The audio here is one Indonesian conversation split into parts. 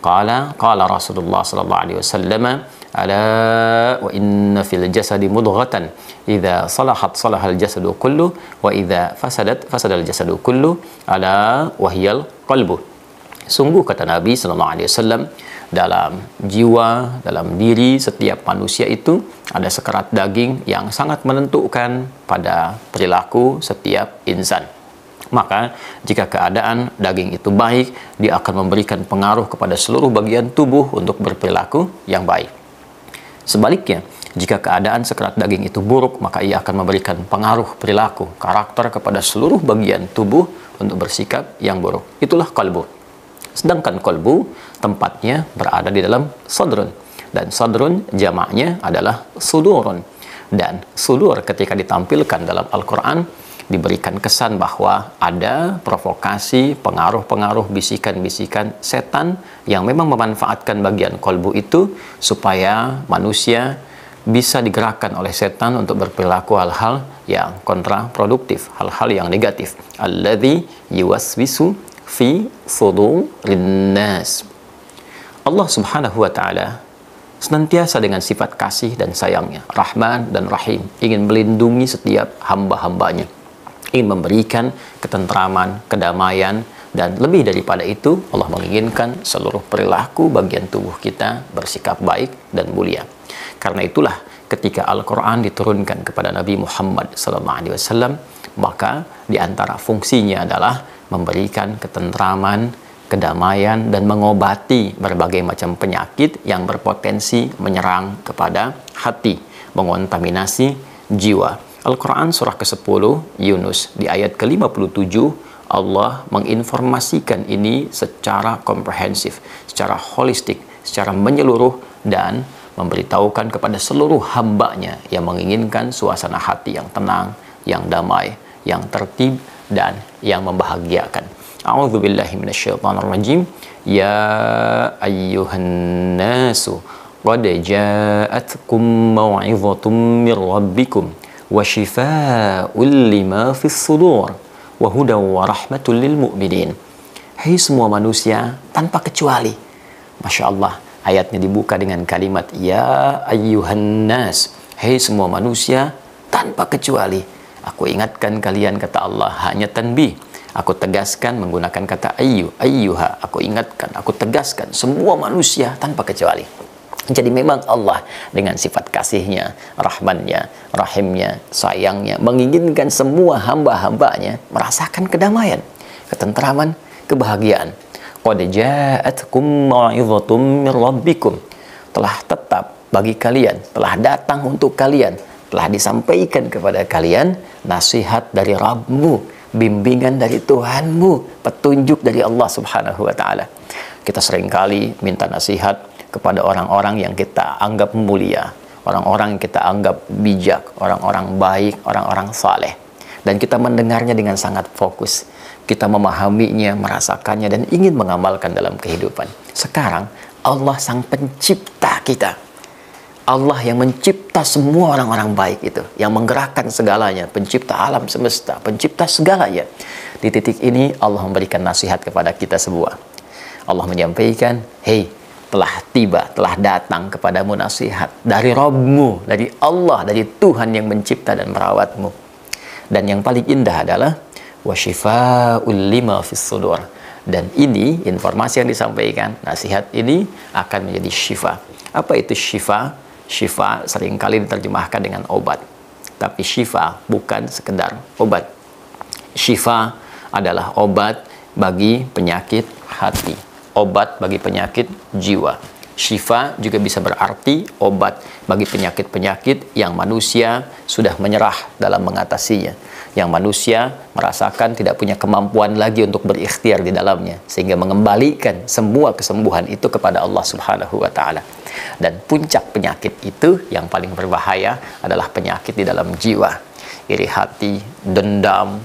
qala Rasulullah sallallahu alaihi wasallam, ala wa inna fil jasadi mudghatan idza salahat salahal jasadu kullu wa idza fasadat fasadal jasadu kullu ala wahyal qalbu. Sungguh kata Nabi sallallahu alaihi wasallam, dalam jiwa, dalam diri setiap manusia itu ada sekerat daging yang sangat menentukan pada perilaku setiap insan. Maka jika keadaan daging itu baik, dia akan memberikan pengaruh kepada seluruh bagian tubuh untuk berperilaku yang baik. Sebaliknya, jika keadaan sekerat daging itu buruk, maka ia akan memberikan pengaruh perilaku, karakter kepada seluruh bagian tubuh untuk bersikap yang buruk. Itulah qalbu. Sedangkan qalbu tempatnya berada di dalam sadrun, dan sadrun jamaknya adalah sudurun. Dan sudur ketika ditampilkan dalam Al-Quran diberikan kesan bahwa ada provokasi, pengaruh-pengaruh, bisikan-bisikan setan yang memang memanfaatkan bagian qalbu itu supaya manusia bisa digerakkan oleh setan untuk berperilaku hal-hal yang kontraproduktif, hal-hal yang negatif. Alladzi yuwaswisu fi sudurin nas. Allah Subhanahu wa taala senantiasa dengan sifat kasih dan sayangnya, Rahman dan Rahim, ingin melindungi setiap hamba-hambanya, ingin memberikan ketentraman, kedamaian, dan lebih daripada itu Allah menginginkan seluruh perilaku bagian tubuh kita bersikap baik dan mulia. Karena itulah ketika Al-Quran diturunkan kepada Nabi Muhammad SAW, maka di antara fungsinya adalah memberikan ketentraman, kedamaian, dan mengobati berbagai macam penyakit yang berpotensi menyerang kepada hati, mengontaminasi jiwa. Al-Quran surah ke-10 Yunus di ayat ke-57, Allah menginformasikan ini secara komprehensif, secara holistik, secara menyeluruh, dan memberitahukan kepada seluruh hambanya yang menginginkan suasana hati yang tenang, yang damai, yang tertib, dan yang membahagiakan. A'udzubillahi minasyaitonirrajim. Ya ayyuhan nasu qad ja'atkum mau'izatum mir rabbikum wa shifaa'un lima fis sudur wa hudaw wa rahmatul lil mu'minin. Hai semua manusia tanpa kecuali. Masya Allah, ayatnya dibuka dengan kalimat ya ayyuhan nas. Hai semua manusia tanpa kecuali. Aku ingatkan kalian, kata Allah, hanya tanbih. Aku tegaskan menggunakan kata ayyuha. Aku ingatkan, aku tegaskan semua manusia tanpa kecuali. Jadi memang Allah dengan sifat kasihnya, rahmannya, rahimnya, sayangnya, menginginkan semua hamba-hambanya merasakan kedamaian, ketentraman, kebahagiaan. Qad ja'atkum mau'izatum mir rabbikum. Telah tetap bagi kalian, telah datang untuk kalian, telah disampaikan kepada kalian nasihat dari Rabbmu, bimbingan dari Tuhanmu, petunjuk dari Allah Subhanahu wa taala. Kita seringkali minta nasihat kepada orang-orang yang kita anggap mulia, orang-orang yang kita anggap bijak, orang-orang baik, orang-orang saleh. Dan kita mendengarnya dengan sangat fokus. Kita memahaminya, merasakannya, dan ingin mengamalkan dalam kehidupan. Sekarang, Allah sang pencipta kita. Allah yang mencipta semua orang-orang baik itu, yang menggerakkan segalanya, pencipta alam semesta, pencipta segalanya. Di titik ini, Allah memberikan nasihat kepada kita semua. Allah menyampaikan, hei, telah tiba, telah datang kepadamu nasihat dari Rabbmu, dari Allah, dari Tuhan yang mencipta dan merawatmu. Dan yang paling indah adalah wa shifa'ul lima fis sudur. Dan ini informasi yang disampaikan, nasihat ini akan menjadi syifa. Apa itu syifa? Syifa seringkali diterjemahkan dengan obat. Tapi syifa bukan sekedar obat. Syifa adalah obat bagi penyakit hati, obat bagi penyakit jiwa. Syifa juga bisa berarti obat bagi penyakit-penyakit yang manusia sudah menyerah dalam mengatasinya, yang manusia merasakan tidak punya kemampuan lagi untuk berikhtiar di dalamnya, sehingga mengembalikan semua kesembuhan itu kepada Allah Subhanahu wa taala. Dan puncak penyakit itu yang paling berbahaya adalah penyakit di dalam jiwa. Iri hati, dendam,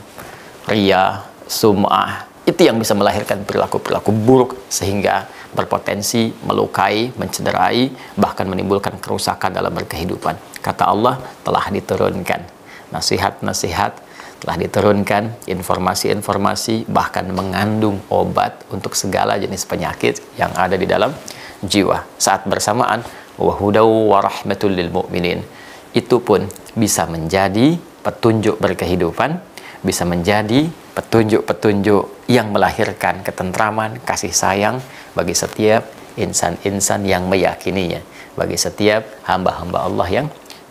riya, sum'ah, itu yang bisa melahirkan perilaku-perilaku buruk sehingga berpotensi melukai, mencederai, bahkan menimbulkan kerusakan dalam berkehidupan. Kata Allah, telah diturunkan nasihat-nasihat, telah diturunkan informasi-informasi, bahkan mengandung obat untuk segala jenis penyakit yang ada di dalam jiwa. Saat bersamaan, wa hudaw wa rahmatul lil mu'minin, itu pun bisa menjadi petunjuk berkehidupan, bisa menjadi petunjuk-petunjuk yang melahirkan ketentraman, kasih sayang bagi setiap insan-insan yang meyakininya, bagi setiap hamba-hamba Allah yang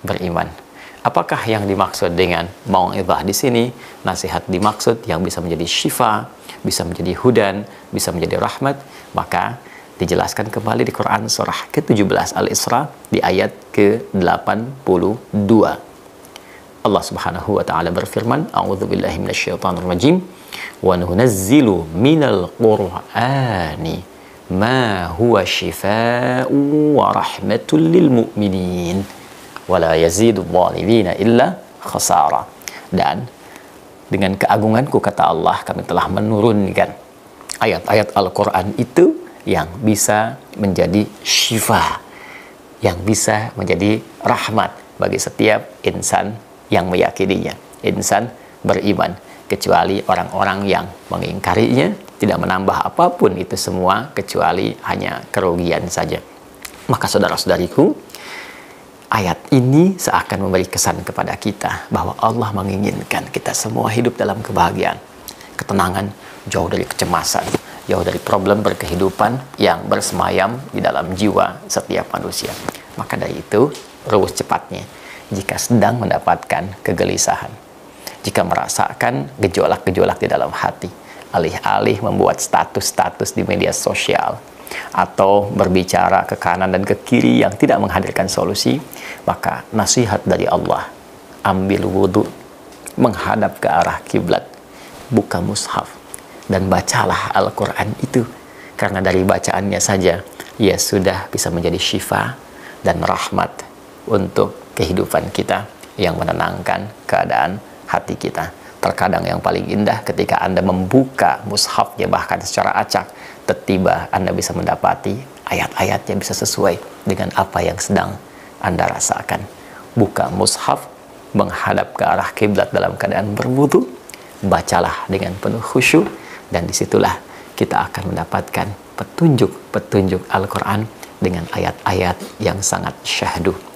beriman. Apakah yang dimaksud dengan mau'izah di sini? Nasihat dimaksud yang bisa menjadi syifa, bisa menjadi hudan, bisa menjadi rahmat. Maka dijelaskan kembali di Quran surah ke-17 Al-Isra di ayat ke-82. Allah Subhanahu wa taala berfirman, a'udzubillahi minasyaitonir rajim, wa nunazzilu minal qur'ani ma huwa syifaa'un wa rahmatul lil mu'minin wala yazidul zalimina illa khasara. Dan dengan keagunganku, kata Allah, kami telah menurunkan ayat-ayat Al-Quran itu yang bisa menjadi syifa, yang bisa menjadi rahmat bagi setiap insan yang meyakininya, insan beriman, kecuali orang-orang yang mengingkarinya, tidak menambah apapun itu semua kecuali hanya kerugian saja. Maka saudara-saudariku, ayat ini seakan memberi kesan kepada kita bahwa Allah menginginkan kita semua hidup dalam kebahagiaan, ketenangan, jauh dari kecemasan, jauh dari problem berkehidupan yang bersemayam di dalam jiwa setiap manusia. Maka dari itu, ruwes cepatnya jika sedang mendapatkan kegelisahan, jika merasakan gejolak-gejolak di dalam hati, alih-alih membuat status-status di media sosial atau berbicara ke kanan dan ke kiri yang tidak menghadirkan solusi, maka nasihat dari Allah, ambil wudhu, menghadap ke arah kiblat, buka mushaf, dan bacalah Al-Quran itu. Karena dari bacaannya saja, ia sudah bisa menjadi syifa dan rahmat untuk kehidupan kita, yang menenangkan keadaan hati kita. Terkadang yang paling indah ketika Anda membuka mushafnya bahkan secara acak, tiba-tiba Anda bisa mendapati ayat-ayat yang bisa sesuai dengan apa yang sedang Anda rasakan. Buka mushaf, menghadap ke arah kiblat dalam keadaan berwudu, bacalah dengan penuh khusyuk, dan disitulah kita akan mendapatkan petunjuk-petunjuk Al-Quran dengan ayat-ayat yang sangat syahdu.